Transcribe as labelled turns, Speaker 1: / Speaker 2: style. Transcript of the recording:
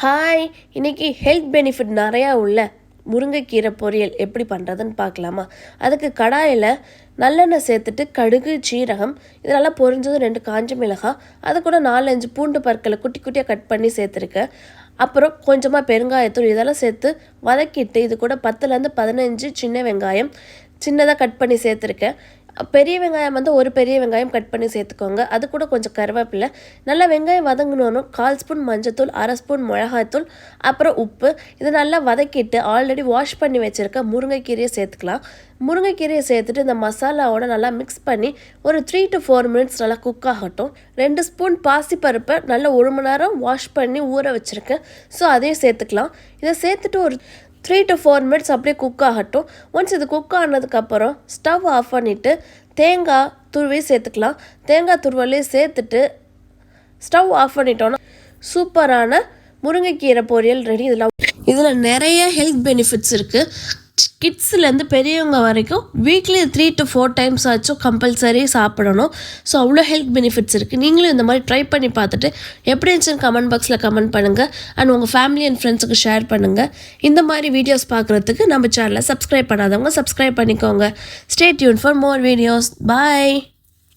Speaker 1: Hi, இன்னைக்கு health benefit நிறையா உள்ள முருங்கைக்கீரை பொரியல் எப்படி பண்ணுறதுன்னு பார்க்கலாமா? அதுக்கு கடாயில் நல்லெண்ணெய் சேர்த்துட்டு கடுகு, சீரகம் இதெல்லாம் பொரிஞ்சது 2 காஞ்ச மிளகாய், அது கூட 4-5 பூண்டு பற்களை குட்டி குட்டியாக கட் பண்ணி சேர்த்துருக்கேன். அப்புறம் கொஞ்சமாக பெருங்காயத்தூள் இதெல்லாம் சேர்த்து வதக்கிட்டு இது கூட 10லேருந்து 15 சின்ன வெங்காயம் சின்னதாக கட் பண்ணி சேர்த்துருக்கேன். பெரிய வெங்காயம் வந்து ஒரு பெரிய வெங்காயம் கட் பண்ணி சேர்த்துக்கோங்க. அது கூட கொஞ்சம் கருவேப்பிலை. நல்லா வெங்காயம் வதங்கணுன்னு 1/4 ஸ்பூன் மஞ்சத்தூள், 1/2 ஸ்பூன் மிளகாய்த்தூள், அப்புறம் உப்பு. இது நல்லா வதக்கிட்டு ஆல்ரெடி வாஷ் பண்ணி வச்சுருக்க முருங்கைக்கீரையை சேர்த்துக்கலாம். முருங்கைக்கீரையை சேர்த்துட்டு இந்த மசாலாவோட நல்லா மிக்ஸ் பண்ணி ஒரு 3 to 4 மினிட்ஸ் நல்லா குக் ஆகட்டும். 2 ஸ்பூன் பாசிப்பருப்பை நல்லா 1 மணி நேரம் வாஷ் பண்ணி ஊற வச்சுருக்கேன். ஸோ அதையும் சேர்த்துக்கலாம். இதை சேர்த்துட்டு ஒரு 3 to 4 மினிட்ஸ் அப்படியே குக் ஆகட்டும். ஒன்ஸ் இது குக் ஆனதுக்கப்புறம் ஸ்டவ் ஆஃப் பண்ணிவிட்டு தேங்காய் துருவி சேர்த்துக்கலாம். தேங்காய் துருவலே சேர்த்துட்டு ஸ்டவ் ஆஃப் பண்ணிட்டோன்னா சூப்பரான முருங்கைக்கீரை பொரியல் ரெடி. இதில் நிறைய ஹெல்த் பெனிஃபிட்ஸ் இருக்குது. கிட்ஸ்லேருந்து பெரியவங்க வரைக்கும் வீக்லி 3 to 4 டைம்ஸ் ஆச்சும் கம்பல்சரி சாப்பிடணும். ஸோ அவ்வளோ ஹெல்த் பெனிஃபிட்ஸ் இருக்குது. நீங்களும் இந்த மாதிரி ட்ரை பண்ணி பார்த்துட்டு எப்படி இருந்துச்சுன்னு கமெண்ட் பாக்ஸில் கமெண்ட் பண்ணுங்கள். அண்ட் உங்கள் ஃபேமிலி அண்ட் ஃப்ரெண்ட்ஸுக்கு ஷேர் பண்ணுங்கள். இந்த மாதிரி வீடியோஸ் பார்க்குறதுக்கு நம்ம சேனலை சப்ஸ்கிரைப் பண்ணாதவங்க சப்ஸ்கிரைப் பண்ணிக்கோங்க. Stay tune for more videos. Bye.